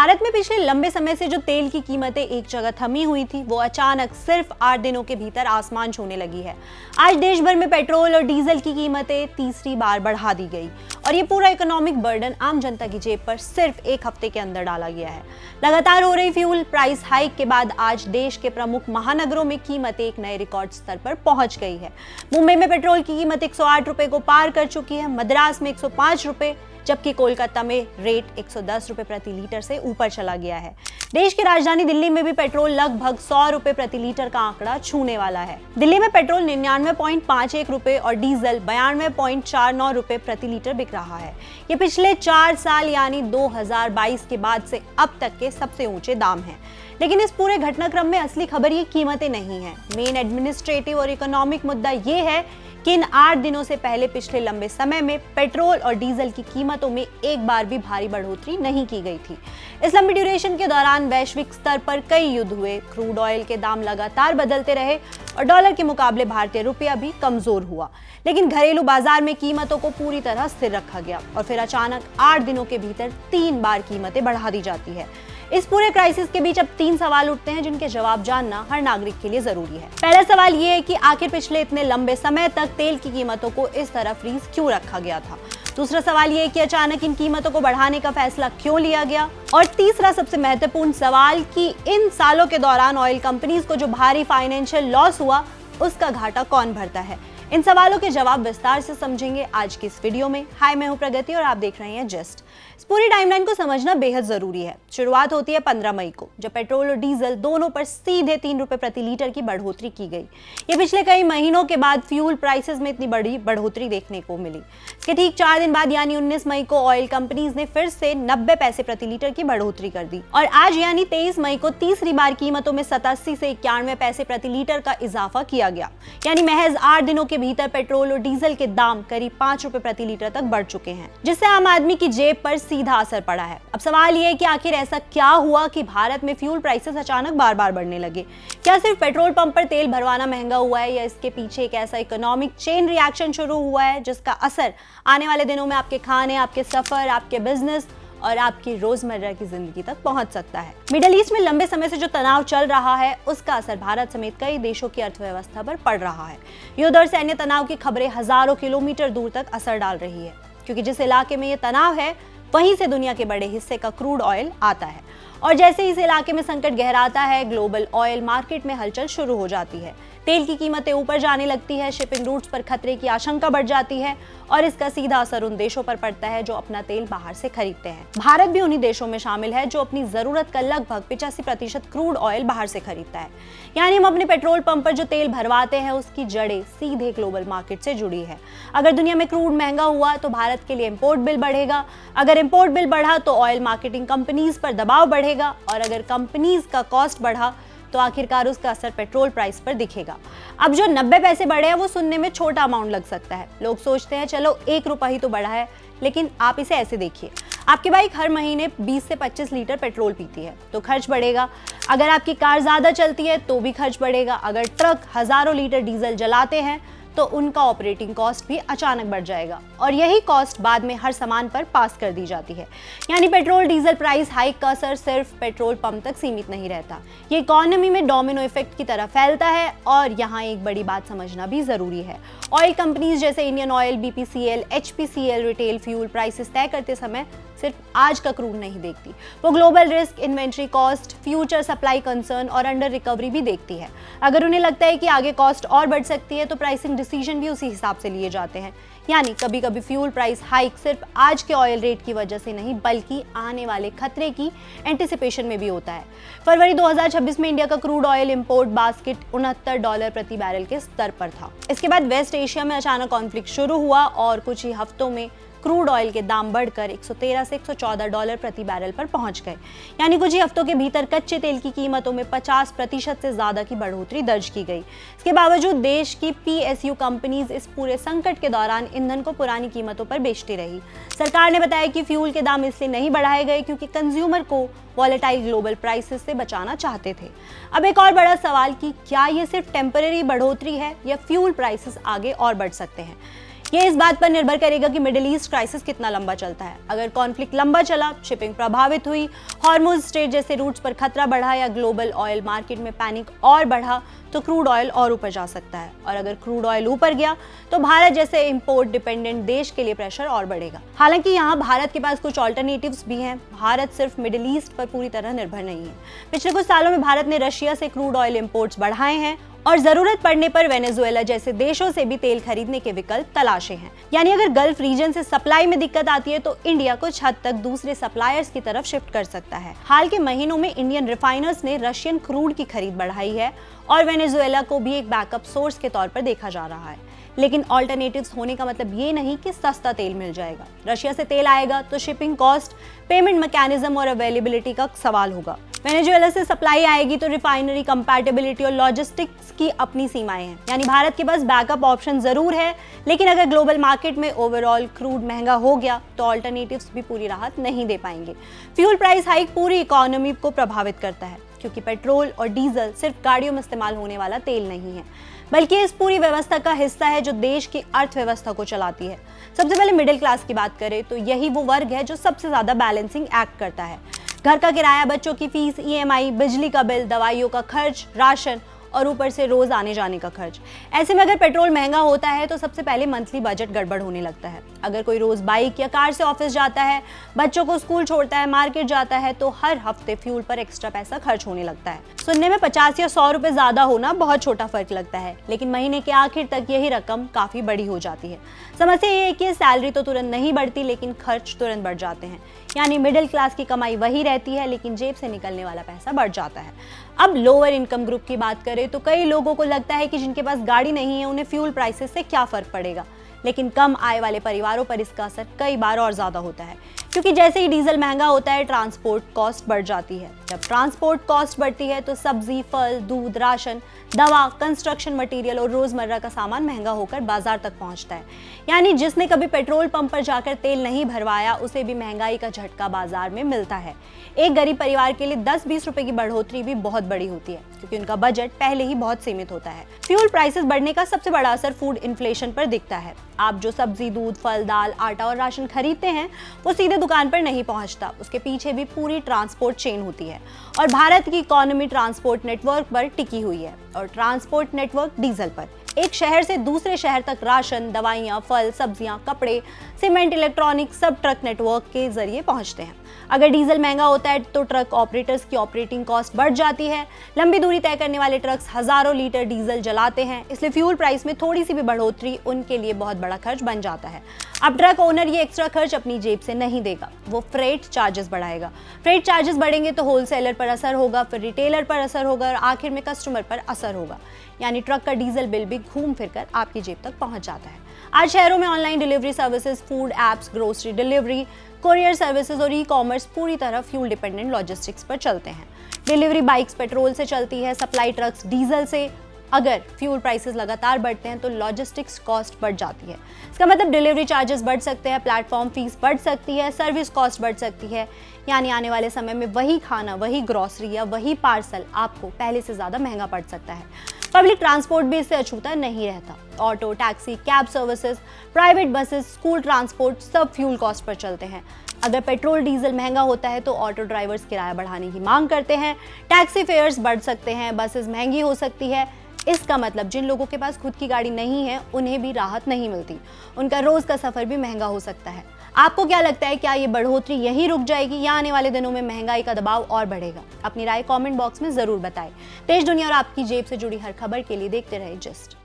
भारत में पिछले लंबे समय से जो तेल की कीमतें एक जगह थमी हुई थी, वो अचानक सिर्फ 8 दिनों के भीतर आसमान छूने लगी है। आज देश भर में पेट्रोल और डीजल की कीमतें तीसरी बार बढ़ा दी गई और ये पूरा इकोनॉमिक बर्डन आम जनता की जेब पर सिर्फ एक हफ्ते के अंदर डाला गया है। लगातार हो रही फ्यूल प्राइस हाइक के बाद आज देश के प्रमुख महानगरों में कीमतें एक नए रिकॉर्ड स्तर पर पहुंच गई है। मुंबई में पेट्रोल की कीमत 108 रुपए को पार कर चुकी है, मद्रास में 105 रुपए, जबकि कोलकाता में रेट 110 रुपए प्रति लीटर से ऊपर चला गया है। देश की राजधानी दिल्ली में भी पेट्रोल लगभग 100 रुपए प्रति लीटर का आंकड़ा छूने वाला है। दिल्ली में पेट्रोल 99.51 रुपए और डीजल 92.49 रुपए प्रति लीटर बिक रहा है। ये पिछले 4 साल यानी 2022 के बाद से अब तक के सबसे ऊंचे दाम हैं। लेकिन इस पूरे घटनाक्रम में असली खबर ये कीमतें नहीं है। मेन एडमिनिस्ट्रेटिव और इकोनॉमिक मुद्दा ये है कि इन 8 दिनों से पहले पिछले लंबे समय में पेट्रोल और डीजल की कीमतों में एक बार भी भारी बढ़ोतरी नहीं की गई थी। इस लंबी ड्यूरेशन के दौरान वैश्विक स्तर पर कई युद्ध हुए, क्रूड ऑयल के दाम लगातार बदलते रहे और डॉलर के मुकाबले भारतीय रुपया भी कमजोर हुआ। लेकिन घरेलू बाजार में कीमतों को पूरी तरह स्थिर रखा गया और फिर अचानक 8 दिनों के भीतर 3 बार कीमतें बढ़ा दी जाती है। इस पूरे क्राइसिस के बीच अब 3 सवाल उठते हैं जिनके जवाब जानना हर नागरिक के लिए जरूरी है। पहला सवाल ये है कि आखिर पिछले इतने लंबे समय तक तेल की कीमतों को इस तरह फ्रीज क्यों रखा गया था। दूसरा सवाल ये है कि अचानक इन कीमतों को बढ़ाने का फैसला क्यों लिया गया। और तीसरा सबसे महत्वपूर्ण सवाल कि इन सालों के दौरान ऑयल कंपनीज को जो भारी फाइनेंशियल लॉस हुआ उसका घाटा कौन भरता है। इन सवालों के जवाब विस्तार से समझेंगे आज की इस वीडियो में। हाय, मैं हूं प्रगति और आप देख रहे हैं जस्ट। इस पूरी टाइमलाइन को समझना बेहद जरूरी है। शुरुआत होती है 15 मई को, जब पेट्रोल और डीजल दोनों पर सीधे 3 रुपए प्रति लीटर की बढ़ोतरी की गई। ये पिछले कई महीनों के बाद फ्यूल प्राइसेस में इतनी बड़ी बढ़ोतरी देखने को मिली। इसके ठीक 4 दिन बाद यानी 19 मई को ऑयल कंपनीज ने फिर से 90 पैसे प्रति लीटर की बढ़ोतरी कर दी और आज यानी 23 मई को तीसरी बार कीमतों में 87 से 91 पैसे प्रति लीटर का इजाफा किया गया। यानी महज 8 दिनों के भीतर पेट्रोल और डीजल के दाम करीब 5 रुपए प्रति लीटर तक बढ़ चुके हैं, जिससे आम आदमी की जेब पर सीधा असर पड़ा है। अब सवाल ये है कि आखिर ऐसा क्या हुआ कि भारत में फ्यूल प्राइसेस अचानक बार बार बढ़ने लगे। क्या सिर्फ पेट्रोल पंप पर तेल भरवाना महंगा हुआ है या इसके पीछे एक ऐसा इकोनॉमिक चेन रिएक्शन शुरू हुआ है जिसका असर आने वाले दिनों में आपके खाने, आपके सफर, आपके बिजनेस और आपकी रोजमर्रा की जिंदगी तक पहुंच सकता है। मिडिल ईस्ट में लंबे समय से जो तनाव चल रहा है उसका असर भारत समेत कई देशों की अर्थव्यवस्था पर पड़ रहा है। युद्ध और सैन्य तनाव की खबरें हजारों किलोमीटर दूर तक असर डाल रही है, क्योंकि जिस इलाके में ये तनाव है वहीं से दुनिया के बड़े हिस्से का क्रूड ऑयल आता है और जैसे इस इलाके में संकट गहराता है, ग्लोबल ऑयल मार्केट में हलचल शुरू हो जाती है। तेल की कीमतें ऊपर जाने लगती है, शिपिंग रूट्स पर खतरे की आशंका बढ़ जाती है और इसका सीधा असर उन देशों पर पड़ता है जो अपना तेल बाहर से खरीदते हैं। भारत भी उन्हीं देशों में शामिल है जो अपनी जरूरत का लगभग 85% क्रूड ऑयल बाहर से खरीदता है। यानी हम अपने पेट्रोल पंप पर जो तेल भरवाते हैं उसकी जड़ें सीधे ग्लोबल मार्केट से जुड़ी है। अगर दुनिया में क्रूड महंगा हुआ तो भारत के लिए इंपोर्ट बिल बढ़ेगा, अगर इंपोर्ट बिल बढ़ा तो ऑयल मार्केटिंग कंपनीज पर दबाव बढ़ेगा और अगर कंपनीज का कॉस्ट बढ़ा तो आखिरकार उसका असर पेट्रोल प्राइस पर दिखेगा। अब जो 90 पैसे बढ़े हैं वो सुनने में छोटा अमाउंट लग सकता है। लोग सोचते हैं चलो 1 रुपया ही तो बढ़ा है, लेकिन आप इसे ऐसे देखिए, आपकी बाइक हर महीने 20 से 25 लीटर पेट्रोल पीती है तो खर्च बढ़ेगा। अगर आपकी कार ज्यादा चलती है तो भी खर्च बढ़ेगा। अगर ट्रक हजारों लीटर डीजल जलाते हैं तो उनका ऑपरेटिंग कॉस्ट भी अचानक बढ़ जाएगा और यही कॉस्ट बाद में हर सामान पर पास कर दी जाती है। यानी पेट्रोल डीजल प्राइस हाइक का असर सिर्फ पेट्रोल पंप तक सीमित नहीं रहता, ये इकोनॉमी में डोमिनो इफेक्ट की तरह फैलता है। और यहाँ एक बड़ी बात समझना भी जरूरी है, ऑयल कंपनीज जैसे Indian oil, BPCL, HPCL retail fuel prices तय करते समय सिर्फ आज का क्रूड नहीं देखती, वो global risk, inventory cost, future supply concern और अंडर रिकवरी भी देखती है। अगर उन्हें लगता है कि आगे कॉस्ट और बढ़ सकती है तो प्राइसिंग डिसीजन भी उसी हिसाब से लिए जाते हैं। यानी कभी कभी फ्यूल प्राइस हाइक सिर्फ आज के ऑयल रेट की वजह से नहीं बल्कि आने वाले खतरे की एंटिसिपेशन में भी होता है। फरवरी 2026 में इंडिया का क्रूड ऑयल इंपोर्ट बास्केट $69 प्रति बैरल के स्तर पर था। इसके बाद वेस्ट एशिया में अचानक कॉन्फ्लिक्ट शुरू हुआ और कुछ ही हफ्तों में क्रूड ऑयल के दाम बढ़कर $113 से $114 प्रति बैरल पर पहुंच गए। यानी कुछ ही हफ्तों के भीतर कच्चे तेल की कीमतों में 50% से ज्यादा की बढ़ोतरी दर्ज की गई। इसके बावजूद देश की पीएसयू कंपनीज इस पूरे संकट के दौरान ईंधन को पुरानी कीमतों पर बेचती रही। सरकार ने बताया कि फ्यूल के दाम इसलिए नहीं बढ़ाए गए क्योंकि कंज्यूमर को वॉलेटाइल ग्लोबल प्राइसेस से बचाना चाहते थे। अब एक और बड़ा सवाल कि क्या ये सिर्फ टेम्परेरी बढ़ोतरी है या फ्यूल प्राइसेस आगे और बढ़ सकते हैं। ये इस बात पर निर्भर करेगा कि मिडिल ईस्ट क्राइसिस कितना लंबा चलता है। अगर कॉन्फ्लिक्ट लंबा चला, शिपिंग प्रभावित हुई, हॉर्मुज स्ट्रेट जैसे रूट्स पर खतरा बढ़ा या ग्लोबल ऑयल मार्केट में पैनिक और बढ़ा तो क्रूड ऑयल और ऊपर जा सकता है। और अगर क्रूड ऑयल ऊपर गया तो भारत जैसे इंपोर्ट डिपेंडेंट देश के लिए प्रेशर और बढ़ेगा। हालांकि यहाँ भारत के पास कुछ ऑल्टरनेटिव्स भी हैं। भारत सिर्फ मिडिल ईस्ट पर पूरी तरह निर्भर नहीं है। पिछले कुछ सालों में भारत ने रशिया से क्रूड ऑयल इंपोर्ट्स बढ़ाए हैं और जरूरत पड़ने पर वेनेजुएला जैसे देशों से भी तेल खरीदने के विकल्प तलाशे हैं। यानी अगर गल्फ रीजन से सप्लाई में दिक्कत आती है तो इंडिया कुछ हद तक दूसरे सप्लायर्स की तरफ शिफ्ट कर सकता है। हाल के महीनों में इंडियन रिफाइनर्स ने रशियन क्रूड की खरीद बढ़ाई है और वेनेजुएला को भी एक बैकअप सोर्स के तौर पर देखा जा रहा है। लेकिन ऑल्टरनेटिव्स होने का मतलब ये नहीं कि सस्ता तेल मिल जाएगा। रशिया से तेल आएगा तो शिपिंग कॉस्ट, पेमेंट मैकेनिज्म और अवेलेबिलिटी का सवाल होगा। वेनेजुएला से सप्लाई आएगी तो रिफाइनरी कंपैटिबिलिटी और लॉजिस्टिक्स की अपनी सीमाएं हैं। यानी भारत के पास बैकअप ऑप्शन जरूर है, लेकिन अगर ग्लोबल मार्केट में ओवरऑल क्रूड महंगा हो गया तो ऑल्टरनेटिव्स भी पूरी राहत नहीं दे पाएंगे। फ्यूल प्राइस हाइक पूरी इकोनॉमी को प्रभावित करता है, क्योंकि पेट्रोल और डीजल सिर्फ गाड़ियों में इस्तेमाल होने वाला तेल नहीं है, बल्कि इस पूरी व्यवस्था का हिस्सा है जो देश की अर्थव्यवस्था को चलाती है। सबसे पहले मिडिल क्लास की बात करें तो यही वो वर्ग है जो सबसे ज्यादा बैलेंसिंग एक्ट करता है। घर का किराया, बच्चों की फीस, EMI, बिजली का बिल, दवाइयों का खर्च, राशन और ऊपर से रोज आने जाने का खर्च। ऐसे में अगर पेट्रोल महंगा होता है तो सबसे पहले मंथली बजट गड़बड़ होने लगता है। अगर कोई रोज बाइक या कार से ऑफिस जाता है, बच्चों को स्कूल छोड़ता है, मार्केट जाता है तो हर हफ्ते फ्यूल पर एक्स्ट्रा पैसा खर्च होने लगता है। सुनने में 50 या 100 रुपए ज्यादा होना बहुत छोटा फर्क लगता है, लेकिन महीने के आखिर तक यही रकम काफी बड़ी हो जाती है। समस्या ये है कि सैलरी तो तुरंत नहीं बढ़ती, लेकिन खर्च तुरंत बढ़ जाते हैं। यानी मिडिल क्लास की कमाई वही रहती है, लेकिन जेब से निकलने वाला पैसा बढ़ जाता है। अब लोअर इनकम ग्रुप की बात करें तो कई लोगों को लगता है कि जिनके पास गाड़ी नहीं है उन्हें फ्यूल प्राइसेस से क्या फर्क पड़ेगा, लेकिन कम आय वाले परिवारों पर इसका असर कई बार और ज्यादा होता है, क्योंकि जैसे ही डीजल महंगा होता है ट्रांसपोर्ट कॉस्ट बढ़ जाती है। जब ट्रांसपोर्ट कॉस्ट बढ़ती है तो सब्जी, फल, दूध, राशन, दवा, कंस्ट्रक्शन मटेरियल और रोजमर्रा का सामान महंगा होकर बाजार तक पहुंचता है। यानी जिसने कभी पेट्रोल पंप पर जाकर तेल नहीं भरवाया उसे भी महंगाई का झटका बाजार में मिलता है। एक गरीब परिवार के लिए 10-20 रुपए की बढ़ोतरी भी बहुत बड़ी होती है, क्योंकि उनका बजट पहले ही बहुत सीमित होता है। फ्यूल प्राइसेस बढ़ने का सबसे बड़ा असर फूड इन्फ्लेशन पर दिखता है। आप जो सब्जी, दूध, फल, दाल, आटा और राशन खरीदते हैं वो सीधे दुकान पर नहीं पहुंचता, उसके पीछे भी पूरी ट्रांसपोर्ट चेन होती है। और भारत की इकोनॉमी ट्रांसपोर्ट नेटवर्क पर टिकी हुई है, और ट्रांसपोर्ट नेटवर्क डीजल पर। एक शहर से दूसरे शहर तक राशन, दवाइयाँ, फल, सब्जियां, कपड़े, सीमेंट, इलेक्ट्रॉनिक सब ट्रक नेटवर्क के जरिए पहुंचते हैं। अगर डीजल महंगा होता है तो ट्रक ऑपरेटर्स की ऑपरेटिंग कॉस्ट बढ़ जाती है। लंबी दूरी तय करने वाले ट्रक्स हजारों लीटर डीजल जलाते हैं, इसलिए फ्यूल प्राइस में थोड़ी सी भी बढ़ोतरी उनके लिए बहुत बड़ा खर्च बन जाता है। अब ट्रक ओनर ये एक्स्ट्रा खर्च अपनी जेब से नहीं देगा, वो फ्रेट चार्जेस बढ़ाएगा। फ्रेट चार्जेस बढ़ेंगे तो होलसेलर पर असर होगा, फिर रिटेलर पर असर होगा और आखिर में कस्टमर पर असर होगा। यानी ट्रक का डीजल बिल भी घूम फिर कर आपकी जेब तक पहुंच जाता है। आज शहरों में online delivery services, food apps, grocery delivery, courier services और ई-कॉमर्स पूरी तरह फ्यूल डिपेंडेंट लॉजिस्टिक्स पर चलते हैं। डिलीवरी बाइक्स पेट्रोल से चलती है, सप्लाई ट्रक्स डीजल से। अगर फ्यूल प्राइसेस लगातार बढ़ते हैं तो लॉजिस्टिक्स कॉस्ट बढ़ जाती है। इसका मतलब डिलीवरी चार्जेस बढ़ सकते हैं, प्लेटफॉर्म फीस बढ़ सकती है, सर्विस कॉस्ट बढ़ सकती है। यानी आने वाले समय में वही खाना, वही ग्रॉसरी या वही पार्सल आपको पहले से ज़्यादा महंगा पड़ सकता है। पब्लिक ट्रांसपोर्ट भी इससे अछूता नहीं रहता। Auto, taxi, cab services, private buses, school transport सब फ्यूल कॉस्ट पर चलते हैं। अगर पेट्रोल डीजल महंगा होता है तो ऑटो ड्राइवर्स किराया बढ़ाने की मांग करते हैं, टैक्सी फेयर्स बढ़ सकते हैं, बसेस महंगी हो सकती है। इसका मतलब जिन लोगों के पास खुद की गाड़ी नहीं है उन्हें भी राहत नहीं मिलती, उनका रोज का सफर भी महंगा हो सकता है। आपको क्या लगता है, क्या ये बढ़ोतरी यहीं रुक जाएगी या आने वाले दिनों में महंगाई का दबाव और बढ़ेगा? अपनी राय कमेंट बॉक्स में जरूर बताएं। देश, दुनिया और आपकी जेब से जुड़ी हर खबर के लिए देखते रहे जिस्ट।